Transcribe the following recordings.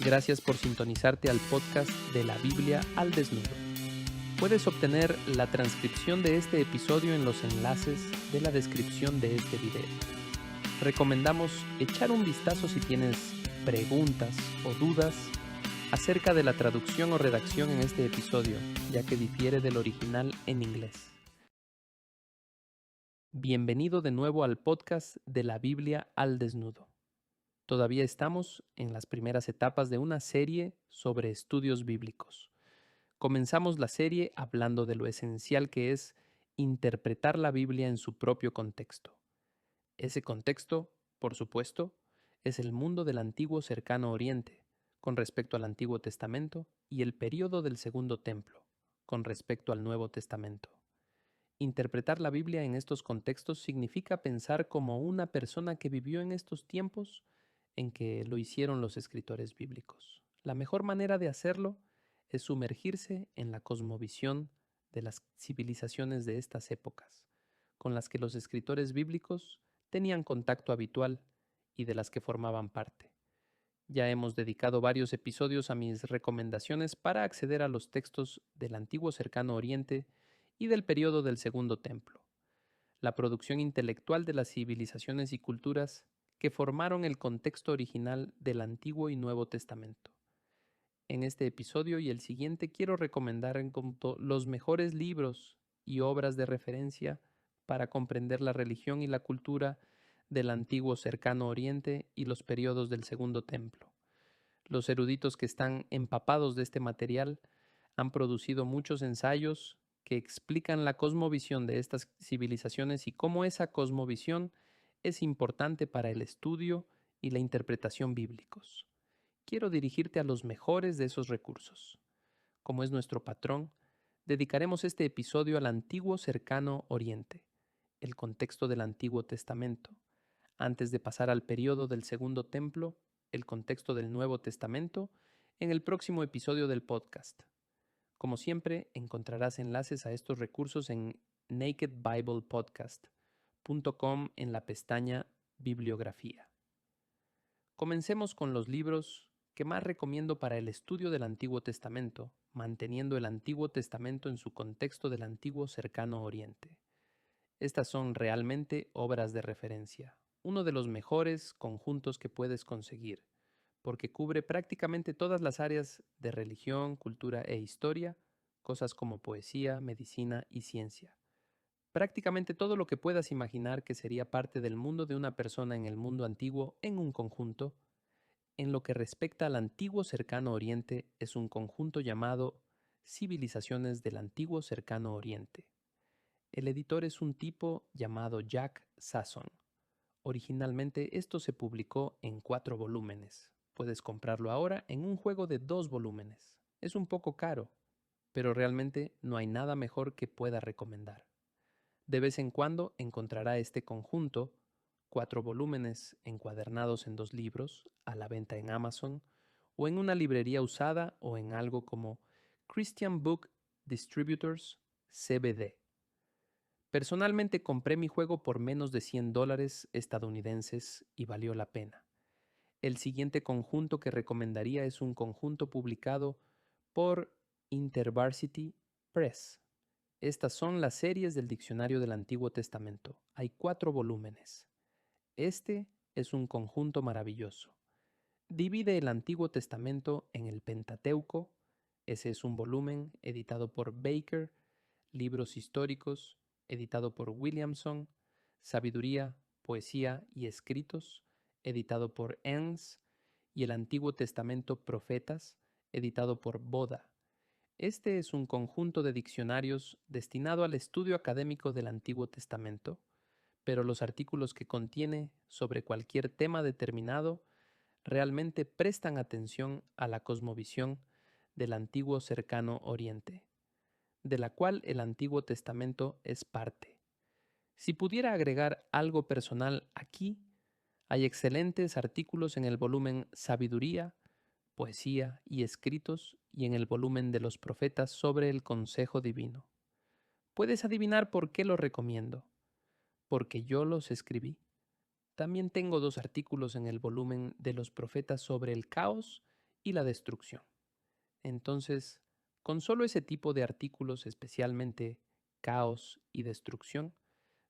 Gracias por sintonizarte al podcast de la Biblia al desnudo. Puedes obtener la transcripción de este episodio en los enlaces de la descripción de este video. Recomendamos echar un vistazo si tienes preguntas o dudas acerca de la traducción o redacción en este episodio, ya que difiere del original en inglés. Bienvenido de nuevo al podcast de la Biblia al desnudo. Todavía estamos en las primeras etapas de una serie sobre estudios bíblicos. Comenzamos la serie hablando de lo esencial que es interpretar la Biblia en su propio contexto. Ese contexto, por supuesto, es el mundo del antiguo cercano oriente, con respecto al Antiguo Testamento, y el período del Segundo Templo, con respecto al Nuevo Testamento. Interpretar la Biblia en estos contextos significa pensar como una persona que vivió en estos tiempos en que lo hicieron los escritores bíblicos. La mejor manera de hacerlo es sumergirse en la cosmovisión de las civilizaciones de estas épocas, con las que los escritores bíblicos tenían contacto habitual y de las que formaban parte. Ya hemos dedicado varios episodios a mis recomendaciones para acceder a los textos del antiguo cercano oriente y del período del Segundo Templo, la producción intelectual de las civilizaciones y culturas que formaron el contexto original del Antiguo y Nuevo Testamento. En este episodio y el siguiente quiero recomendar en conjunto los mejores libros y obras de referencia para comprender la religión y la cultura del antiguo cercano oriente y los periodos del Segundo Templo. Los eruditos que están empapados de este material han producido muchos ensayos que explican la cosmovisión de estas civilizaciones y cómo esa cosmovisión es importante para el estudio y la interpretación bíblicos. Quiero dirigirte a los mejores de esos recursos. Como es nuestro patrón, dedicaremos este episodio al antiguo cercano oriente, el contexto del Antiguo Testamento, antes de pasar al período del Segundo Templo, el contexto del Nuevo Testamento, en el próximo episodio del podcast. Como siempre, encontrarás enlaces a estos recursos en nakedbiblepodcast.com en la pestaña Bibliografía. Comencemos con los libros que más recomiendo para el estudio del Antiguo Testamento, manteniendo el Antiguo Testamento en su contexto del Antiguo Cercano Oriente. Estas son realmente obras de referencia, uno de los mejores conjuntos que puedes conseguir, porque cubre prácticamente todas las áreas de religión, cultura e historia, cosas como poesía, medicina y ciencia. Prácticamente todo lo que puedas imaginar que sería parte del mundo de una persona en el mundo antiguo en un conjunto. En lo que respecta al antiguo cercano oriente, es un conjunto llamado Civilizaciones del Antiguo Cercano Oriente. El editor es un tipo llamado Jack Sasson. Originalmente esto se publicó en 4 volúmenes. Puedes comprarlo ahora en un juego de 2 volúmenes. Es un poco caro, pero realmente no hay nada mejor que pueda recomendar. De vez en cuando encontrará este conjunto, 4 volúmenes encuadernados en 2 libros, a la venta en Amazon, o en una librería usada o en algo como Christian Book Distributors CBD. Personalmente compré mi juego por menos de $100 estadounidenses y valió la pena. El siguiente conjunto que recomendaría es un conjunto publicado por InterVarsity Press. Estas son las series del Diccionario del Antiguo Testamento. Hay 4 volúmenes. Este es un conjunto maravilloso. Divide el Antiguo Testamento en el Pentateuco. Ese es un volumen editado por Baker, libros históricos, editado por Williamson, Sabiduría, Poesía y Escritos, editado por Enns, y el Antiguo Testamento Profetas, editado por Boda. Este es un conjunto de diccionarios destinado al estudio académico del Antiguo Testamento, pero los artículos que contiene sobre cualquier tema determinado realmente prestan atención a la cosmovisión del antiguo cercano Oriente, de la cual el Antiguo Testamento es parte. Si pudiera agregar algo personal aquí, hay excelentes artículos en el volumen Sabiduría, Poesía y Escritos y en el volumen de los Profetas sobre el consejo divino. ¿Puedes adivinar por qué lo recomiendo? Porque yo los escribí. También tengo 2 artículos en el volumen de los Profetas sobre el caos y la destrucción. Entonces, con solo ese tipo de artículos, especialmente caos y destrucción,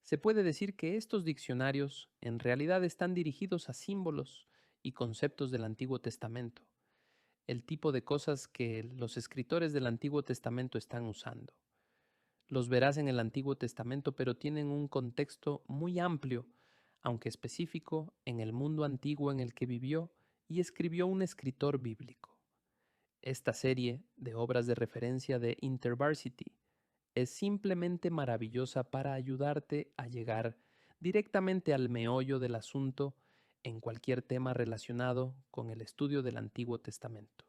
se puede decir que estos diccionarios en realidad están dirigidos a símbolos y conceptos del Antiguo Testamento, el tipo de cosas que los escritores del Antiguo Testamento están usando. Los verás en el Antiguo Testamento, pero tienen un contexto muy amplio, aunque específico, en el mundo antiguo en el que vivió y escribió un escritor bíblico. Esta serie de obras de referencia de InterVarsity es simplemente maravillosa para ayudarte a llegar directamente al meollo del asunto en cualquier tema relacionado con el estudio del Antiguo Testamento.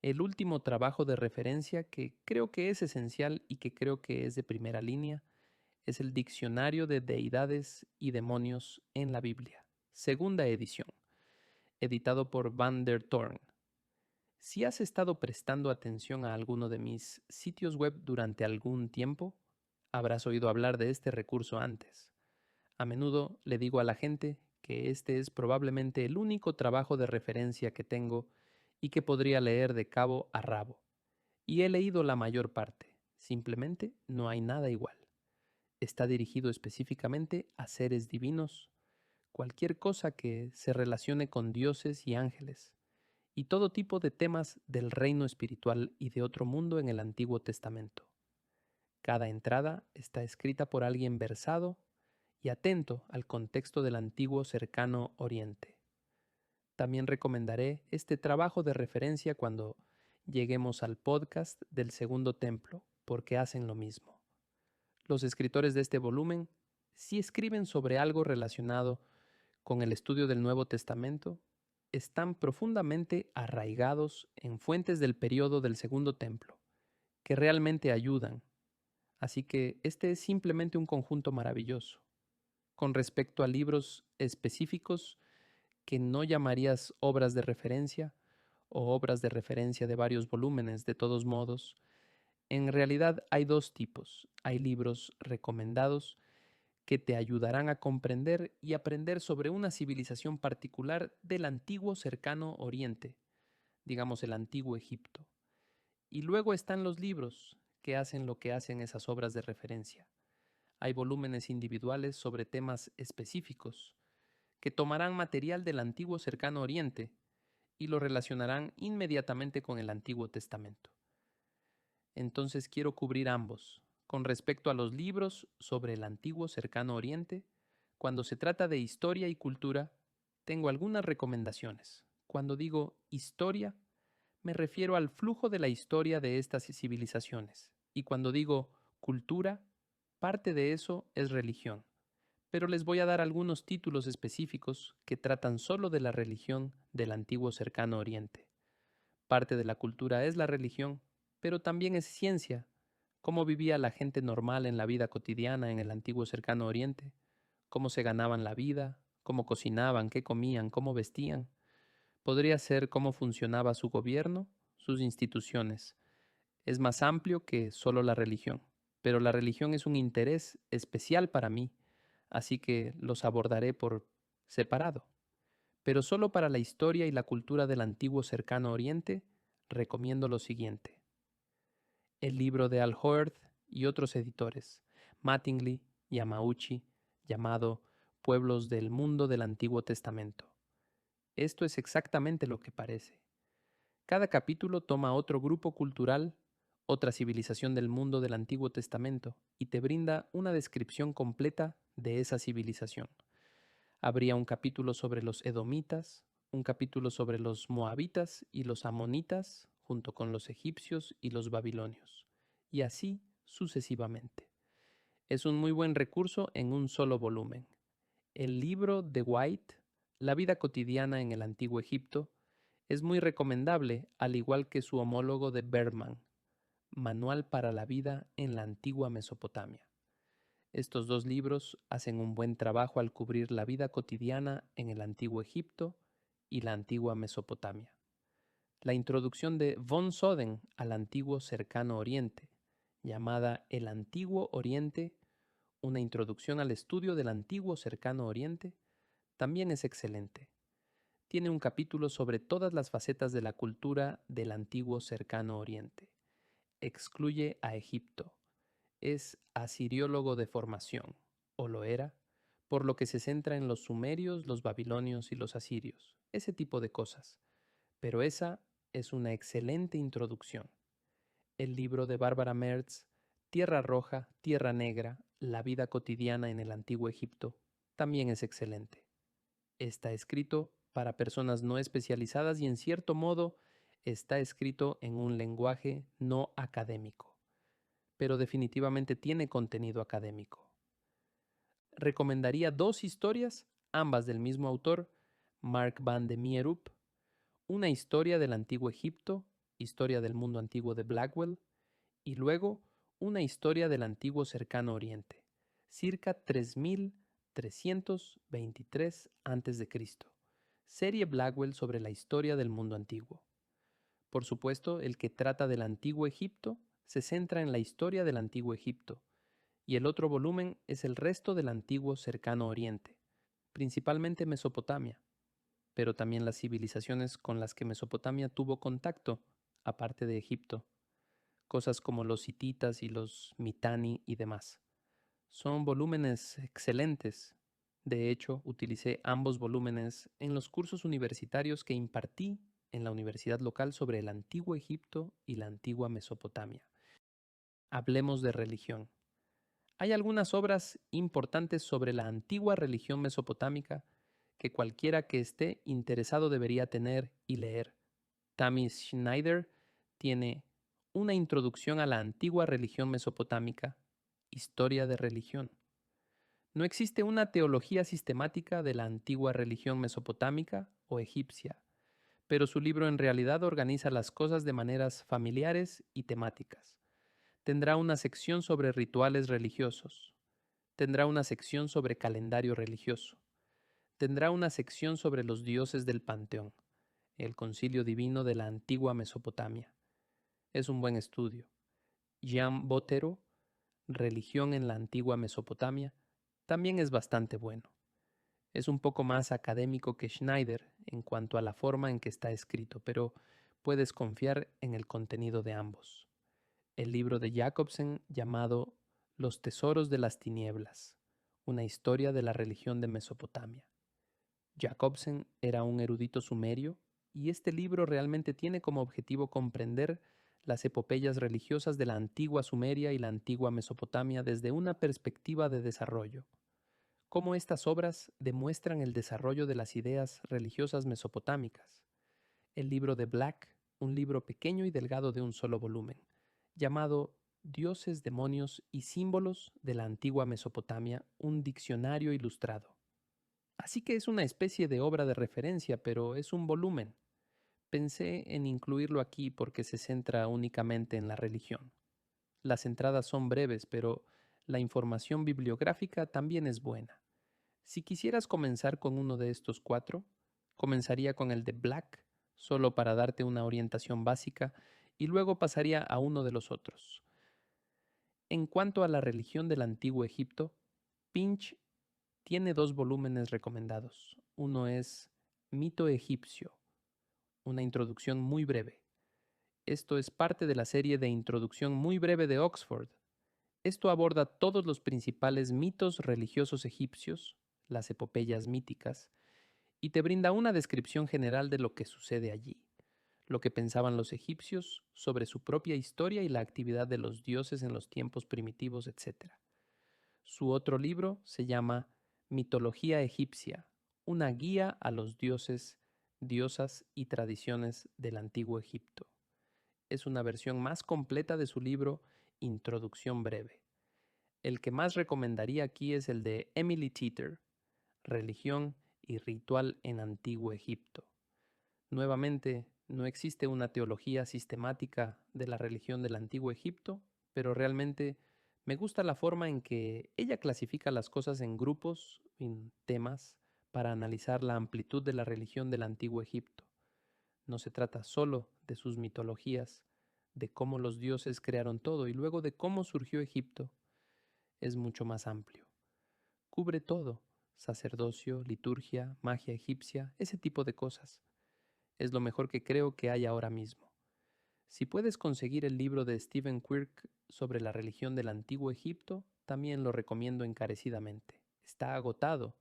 El último trabajo de referencia que creo que es esencial y que creo que es de primera línea es el Diccionario de Deidades y Demonios en la Biblia, segunda edición, editado por Van der Thorn. Si has estado prestando atención a alguno de mis sitios web durante algún tiempo, habrás oído hablar de este recurso antes. A menudo le digo a la gente que este es probablemente el único trabajo de referencia que tengo y que podría leer de cabo a rabo. Y he leído la mayor parte. Simplemente no hay nada igual. Está dirigido específicamente a seres divinos, cualquier cosa que se relacione con dioses y ángeles, y todo tipo de temas del reino espiritual y de otro mundo en el Antiguo Testamento. Cada entrada está escrita por alguien versado y atento al contexto del antiguo cercano Oriente. También recomendaré este trabajo de referencia cuando lleguemos al podcast del Segundo Templo, porque hacen lo mismo. Los escritores de este volumen sí escriben sobre algo relacionado con el estudio del Nuevo Testamento, están profundamente arraigados en fuentes del periodo del Segundo Templo, que realmente ayudan. Así que este es simplemente un conjunto maravilloso. Con respecto a libros específicos que no llamarías obras de referencia o obras de referencia de varios volúmenes, de todos modos, en realidad hay dos tipos. Hay libros recomendados que te ayudarán a comprender y aprender sobre una civilización particular del antiguo cercano Oriente, digamos el antiguo Egipto. Y luego están los libros que hacen lo que hacen esas obras de referencia. Hay volúmenes individuales sobre temas específicos que tomarán material del antiguo cercano Oriente y lo relacionarán inmediatamente con el Antiguo Testamento. Entonces quiero cubrir ambos. Con respecto a los libros sobre el antiguo cercano Oriente, cuando se trata de historia y cultura, tengo algunas recomendaciones. Cuando digo historia, me refiero al flujo de la historia de estas civilizaciones. Y cuando digo cultura, parte de eso es religión. Pero les voy a dar algunos títulos específicos que tratan solo de la religión del antiguo cercano Oriente. Parte de la cultura es la religión, pero también es ciencia, cómo vivía la gente normal en la vida cotidiana en el antiguo cercano Oriente, cómo se ganaban la vida, cómo cocinaban, qué comían, cómo vestían. Podría ser cómo funcionaba su gobierno, sus instituciones. Es más amplio que solo la religión, pero la religión es un interés especial para mí, así que los abordaré por separado. Pero solo para la historia y la cultura del antiguo cercano Oriente, recomiendo lo siguiente. El libro de Al Hoerth y otros editores, Mattingly, Yamauchi, llamado Pueblos del Mundo del Antiguo Testamento. Esto es exactamente lo que parece. Cada capítulo toma otro grupo cultural, otra civilización del mundo del Antiguo Testamento, y te brinda una descripción completa de esa civilización. Habría un capítulo sobre los edomitas, un capítulo sobre los moabitas y los amonitas, junto con los egipcios y los babilonios, y así sucesivamente. Es un muy buen recurso en un solo volumen. El libro de White, La vida cotidiana en el Antiguo Egipto, es muy recomendable, al igual que su homólogo de Berman, Manual para la vida en la antigua Mesopotamia. Estos dos libros hacen un buen trabajo al cubrir la vida cotidiana en el Antiguo Egipto y la antigua Mesopotamia. La introducción de von Soden al antiguo cercano Oriente, llamada El Antiguo Oriente, una introducción al estudio del antiguo cercano Oriente, también es excelente. tiene un capítulo sobre todas las facetas de la cultura del antiguo cercano oriente. Excluye a Egipto. Es asiriólogo de formación, o lo era, por lo que se centra en los sumerios, los babilonios y los asirios, ese tipo de cosas. Pero esa es una excelente introducción. El libro de Barbara Mertz, Tierra Roja, Tierra Negra, la vida cotidiana en el antiguo Egipto, también es excelente. Está escrito para personas no especializadas y en cierto modo está escrito en un lenguaje no académico, pero definitivamente tiene contenido académico. Recomendaría dos historias, ambas del mismo autor, Mark van de Mierup, una historia del antiguo Egipto, historia del mundo antiguo de Blackwell, y luego una historia del antiguo cercano oriente, circa 3323 a.C., serie Blackwell sobre la historia del mundo antiguo. Por supuesto, el que trata del antiguo Egipto se centra en la historia del antiguo Egipto, y el otro volumen es el resto del antiguo cercano oriente, principalmente Mesopotamia, pero también las civilizaciones con las que Mesopotamia tuvo contacto, aparte de Egipto, cosas como los hititas y los mitani y demás. Son volúmenes excelentes. De hecho, utilicé ambos volúmenes en los cursos universitarios que impartí en la universidad local sobre el antiguo Egipto y la antigua Mesopotamia. Hablemos de religión. Hay algunas obras importantes sobre la antigua religión mesopotámica que cualquiera que esté interesado debería tener y leer. Tammy Schneider tiene una introducción a la antigua religión mesopotámica, historia de religión. No existe una teología sistemática de la antigua religión mesopotámica o egipcia, pero su libro en realidad organiza las cosas de maneras familiares y temáticas. Tendrá una sección sobre rituales religiosos. Tendrá una sección sobre calendario religioso. Tendrá una sección sobre los dioses del panteón, el concilio divino de la antigua Mesopotamia. Es un buen estudio. Jean Bottero, Religión en la antigua Mesopotamia, también es bastante bueno. Es un poco más académico que Schneider en cuanto a la forma en que está escrito, pero puedes confiar en el contenido de ambos. El libro de Jacobsen llamado Los tesoros de las tinieblas, una historia de la religión de Mesopotamia. Jacobsen era un erudito sumerio y este libro realmente tiene como objetivo comprender las epopeyas religiosas de la antigua Sumeria y la antigua Mesopotamia desde una perspectiva de desarrollo. Cómo estas obras demuestran el desarrollo de las ideas religiosas mesopotámicas. El libro de Black, un libro pequeño y delgado de un solo volumen, llamado Dioses, demonios y símbolos de la antigua Mesopotamia, un diccionario ilustrado. Así que es una especie de obra de referencia, pero es un volumen. Pensé en incluirlo aquí porque se centra únicamente en la religión. Las entradas son breves, pero la información bibliográfica también es buena. Si quisieras comenzar con uno de estos cuatro, comenzaría con el de Black, solo para darte una orientación básica, y luego pasaría a uno de los otros. En cuanto a la religión del antiguo Egipto, Pinch tiene dos volúmenes recomendados. Uno es Mito egipcio, una introducción muy breve. Esto es parte de la serie de introducción muy breve de Oxford. Esto aborda todos los principales mitos religiosos egipcios, las epopeyas míticas, y te brinda una descripción general de lo que sucede allí, lo que pensaban los egipcios sobre su propia historia y la actividad de los dioses en los tiempos primitivos, etc. Su otro libro se llama Mitología egipcia, una guía a los dioses, diosas y tradiciones del antiguo Egipto. Es una versión más completa de su libro Introducción breve. El que más recomendaría aquí es el de Emily Teeter, Religión y ritual en Antiguo Egipto. Nuevamente, no existe una teología sistemática de la religión del Antiguo Egipto, pero realmente me gusta la forma en que ella clasifica las cosas en grupos, en temas, para analizar la amplitud de la religión del Antiguo Egipto. No se trata solo de sus mitologías, de cómo los dioses crearon todo y luego de cómo surgió Egipto. Es mucho más amplio. Cubre todo, sacerdocio, liturgia, magia egipcia, ese tipo de cosas. Es lo mejor que creo que hay ahora mismo. Si puedes conseguir el libro de Stephen Quirk sobre la religión del antiguo Egipto, también lo recomiendo encarecidamente. Está agotado,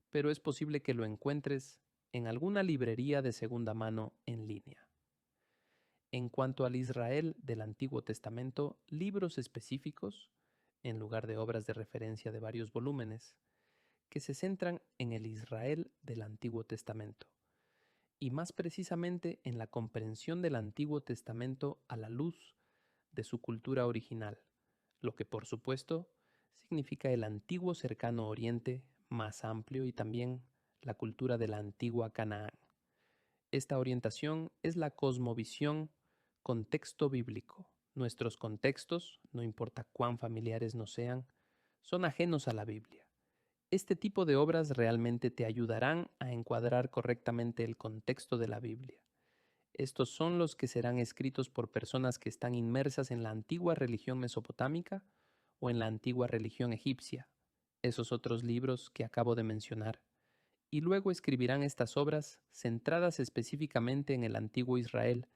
pero es posible que lo encuentres en alguna librería de segunda mano en línea. En cuanto al Israel del Antiguo Testamento, libros específicos, en lugar de obras de referencia de varios volúmenes, que se centran en el Israel del Antiguo Testamento, y más precisamente en la comprensión del Antiguo Testamento a la luz de su cultura original, lo que por supuesto significa el antiguo cercano oriente más amplio y también la cultura de la antigua Canaán. Esta orientación es la cosmovisión contexto bíblico. Nuestros contextos, no importa cuán familiares nos sean, son ajenos a la Biblia. Este tipo de obras realmente te ayudarán a encuadrar correctamente el contexto de la Biblia. Estos son los que serán escritos por personas que están inmersas en la antigua religión mesopotámica o en la antigua religión egipcia, esos otros libros que acabo de mencionar, y luego escribirán estas obras centradas específicamente en el antiguo Israel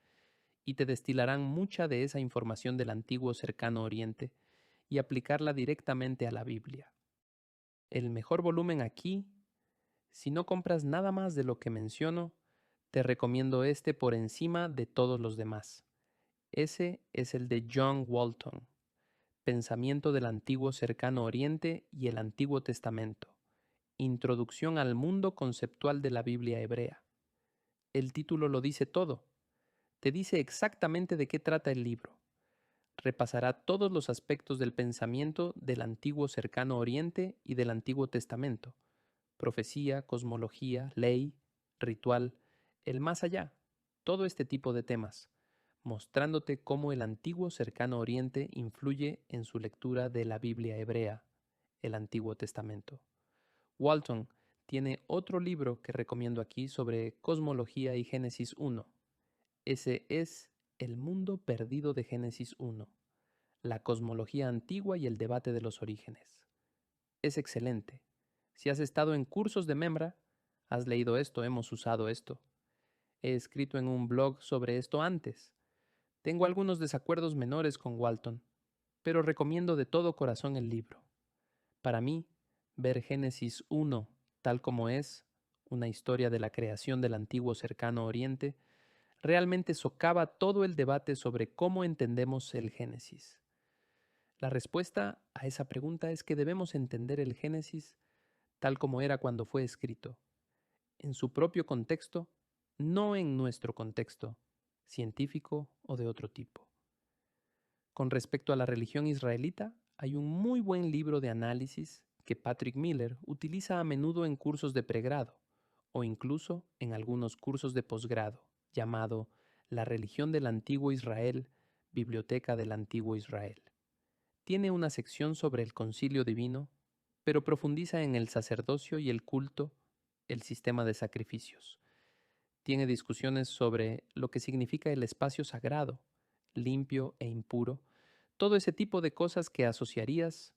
y te destilarán mucha de esa información del antiguo cercano oriente y aplicarla directamente a la Biblia. El mejor volumen aquí, si no compras nada más de lo que menciono, te recomiendo este por encima de todos los demás. Ese es el de John Walton, Pensamiento del Antiguo Cercano Oriente y el Antiguo Testamento. Introducción al mundo conceptual de la Biblia hebrea. El título lo dice todo. Te dice exactamente de qué trata el libro. Repasará todos los aspectos del pensamiento del Antiguo Cercano Oriente y del Antiguo Testamento. Profecía, cosmología, ley, ritual, el más allá, todo este tipo de temas, mostrándote cómo el Antiguo Cercano Oriente influye en su lectura de la Biblia hebrea, el Antiguo Testamento. Walton tiene otro libro que recomiendo aquí sobre cosmología y Génesis 1. Ese es El mundo perdido de Génesis 1, la cosmología antigua y el debate de los orígenes. Es excelente. Si has estado en cursos de Memra, has leído esto, hemos usado esto. He escrito en un blog sobre esto antes. Tengo algunos desacuerdos menores con Walton, pero recomiendo de todo corazón el libro. Para mí, ver Génesis 1 tal como es, una historia de la creación del antiguo cercano oriente, realmente socava todo el debate sobre cómo entendemos el Génesis. La respuesta a esa pregunta es que debemos entender el Génesis tal como era cuando fue escrito, en su propio contexto, no en nuestro contexto, científico o de otro tipo. Con respecto a la religión israelita, hay un muy buen libro de análisis que Patrick Miller utiliza a menudo en cursos de pregrado o incluso en algunos cursos de posgrado, llamado La religión del antiguo Israel, Biblioteca del antiguo Israel. Tiene una sección sobre el concilio divino, pero profundiza en el sacerdocio y el culto, el sistema de sacrificios. Tiene discusiones sobre lo que significa el espacio sagrado, limpio e impuro, todo ese tipo de cosas que asociarías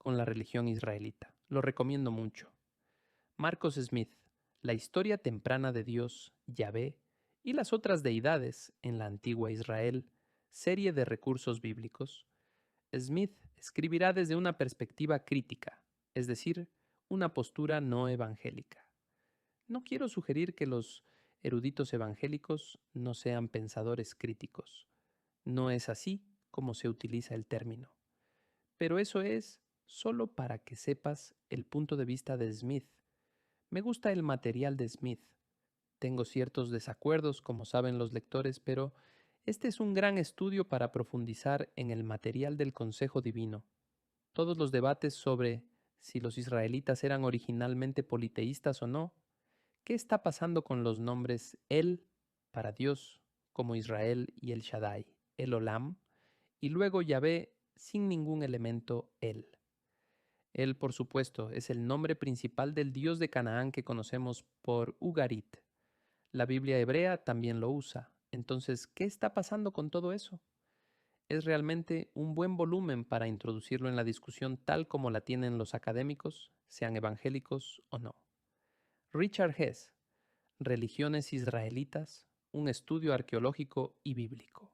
con la religión israelita. Lo recomiendo mucho. Marcos Smith, La historia temprana de Dios, Yahvé y las otras deidades en la antigua Israel, serie de recursos bíblicos. Smith escribirá desde una perspectiva crítica, es decir, una postura no evangélica. No quiero sugerir que los eruditos evangélicos no sean pensadores críticos. No es así como se utiliza el término. Pero eso es solo para que sepas el punto de vista de Smith. Me gusta el material de Smith. Tengo ciertos desacuerdos, como saben los lectores, pero este es un gran estudio para profundizar en el material del Consejo Divino. Todos los debates sobre si los israelitas eran originalmente politeístas o no, qué está pasando con los nombres El para Dios, como Israel y el Shaddai, el Olam, y luego Yahvé sin ningún elemento El. Él, por supuesto, es el nombre principal del dios de Canaán que conocemos por Ugarit. La Biblia hebrea también lo usa. Entonces, ¿qué está pasando con todo eso? Es realmente un buen volumen para introducirlo en la discusión tal como la tienen los académicos sean evangélicos o no. Richard Hess, Religiones israelitas, un estudio arqueológico y bíblico.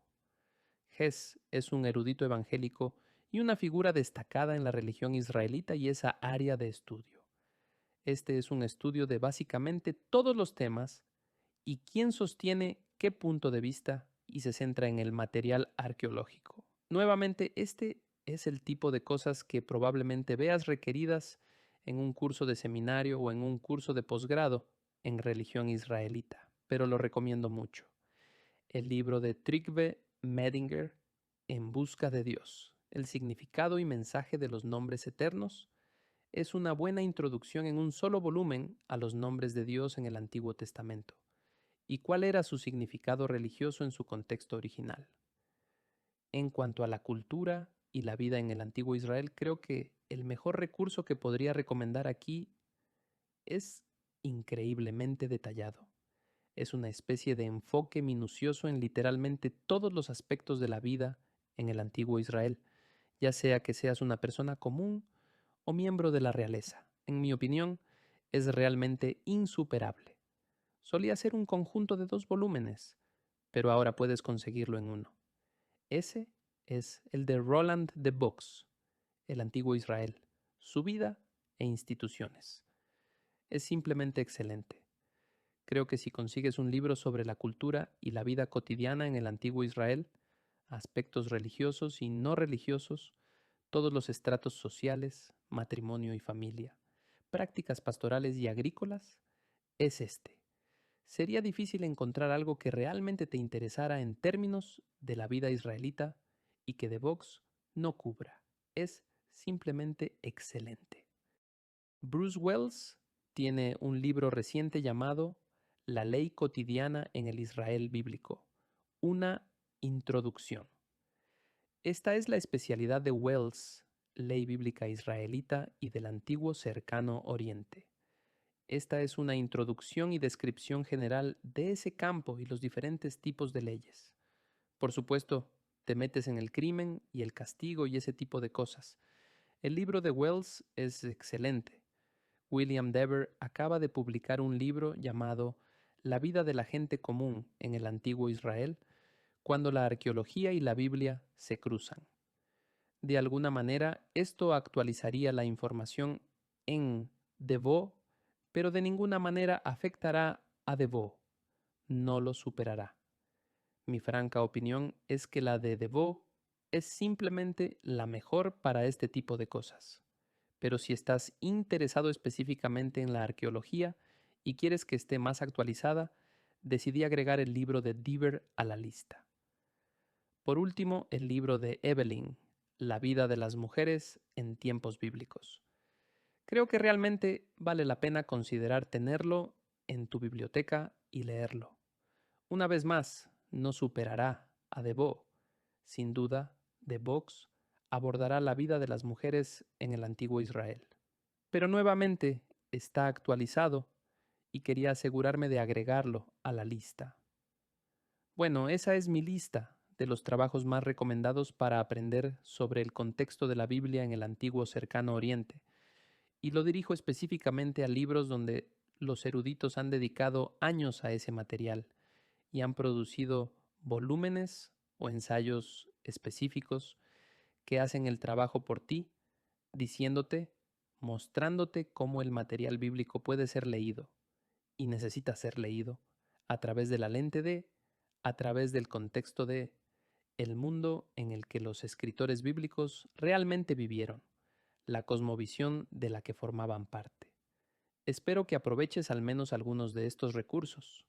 Hess es un erudito evangélico y una figura destacada en la religión israelita y esa área de estudio. Este es un estudio de básicamente todos los temas y quién sostiene qué punto de vista y se centra en el material arqueológico. Nuevamente, este es el tipo de cosas que probablemente veas requeridas en un curso de seminario o en un curso de posgrado en religión israelita, pero lo recomiendo mucho. El libro de Trygve Medinger, En busca de Dios, el significado y mensaje de los nombres eternos, es una buena introducción en un solo volumen a los nombres de Dios en el Antiguo Testamento y cuál era su significado religioso en su contexto original. En cuanto a la cultura y la vida en el antiguo Israel, creo que el mejor recurso que podría recomendar aquí es increíblemente detallado. Es una especie de enfoque minucioso en literalmente todos los aspectos de la vida en el antiguo Israel, ya sea que seas una persona común o miembro de la realeza. En mi opinión, es realmente insuperable. Solía ser un conjunto de 2 volúmenes, pero ahora puedes conseguirlo en uno. Ese es el de Roland de Box, el antiguo Israel, su vida e instituciones. Es simplemente excelente. Creo que si consigues un libro sobre la cultura y la vida cotidiana en el antiguo Israel, aspectos religiosos y no religiosos, todos los estratos sociales, matrimonio y familia, prácticas pastorales y agrícolas, es este. Sería difícil encontrar algo que realmente te interesara en términos de la vida israelita y que The Box no cubra. Es simplemente excelente. Bruce Wells tiene un libro reciente llamado La ley cotidiana en el Israel bíblico, una introducción. Esta es la especialidad de Wells, ley bíblica israelita y del antiguo cercano oriente. Esta es una introducción y descripción general de ese campo y los diferentes tipos de leyes. Por supuesto, te metes en el crimen y el castigo y ese tipo de cosas. El libro de Wells es excelente. William Dever acaba de publicar un libro llamado La vida de la gente común en el antiguo Israel, cuando la arqueología y la Biblia se cruzan. De alguna manera, esto actualizaría la información en Devo, pero de ninguna manera afectará a Devo. No lo superará. Mi franca opinión es que la de Devo es simplemente la mejor para este tipo de cosas. Pero si estás interesado específicamente en la arqueología y quieres que esté más actualizada, decidí agregar el libro de Dever a la lista. Por último, el libro de Evelyn, La vida de las mujeres en tiempos bíblicos. Creo que realmente vale la pena considerar tenerlo en tu biblioteca y leerlo. Una vez más, no superará a Devo. Sin duda, The Box abordará la vida de las mujeres en el antiguo Israel. Pero nuevamente está actualizado y quería asegurarme de agregarlo a la lista. Bueno, esa es mi lista de los trabajos más recomendados para aprender sobre el contexto de la Biblia en el antiguo cercano Oriente, y lo dirijo específicamente a libros donde los eruditos han dedicado años a ese material y han producido volúmenes o ensayos específicos que hacen el trabajo por ti, diciéndote, mostrándote cómo el material bíblico puede ser leído y necesita ser leído a través de la lente de, a través del contexto de, el mundo en el que los escritores bíblicos realmente vivieron, la cosmovisión de la que formaban parte. Espero que aproveches al menos algunos de estos recursos.